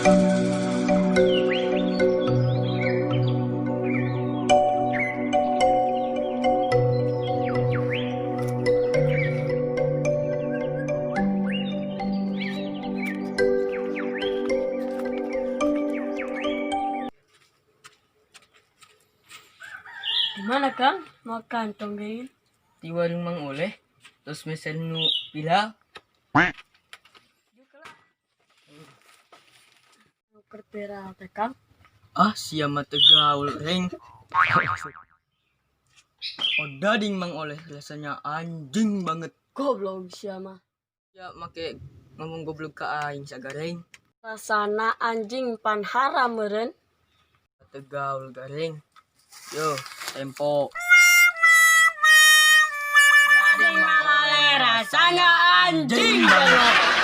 Gimana Kang? Makan tonggain? Di warung Mang Oleh. Terus mesen nu pilau. Nuker pera teh Kang. Ah, siapa tegaul reng. Odading Mang Oleh rasanya anjing banget. Goblok siapa? Ya make ngomong goblok ke aing sagareng. Rasana anjing pan haram meureun. Tegaul gareng. Yo, tempo. Odading Mang Oleh rasanya anjing banget.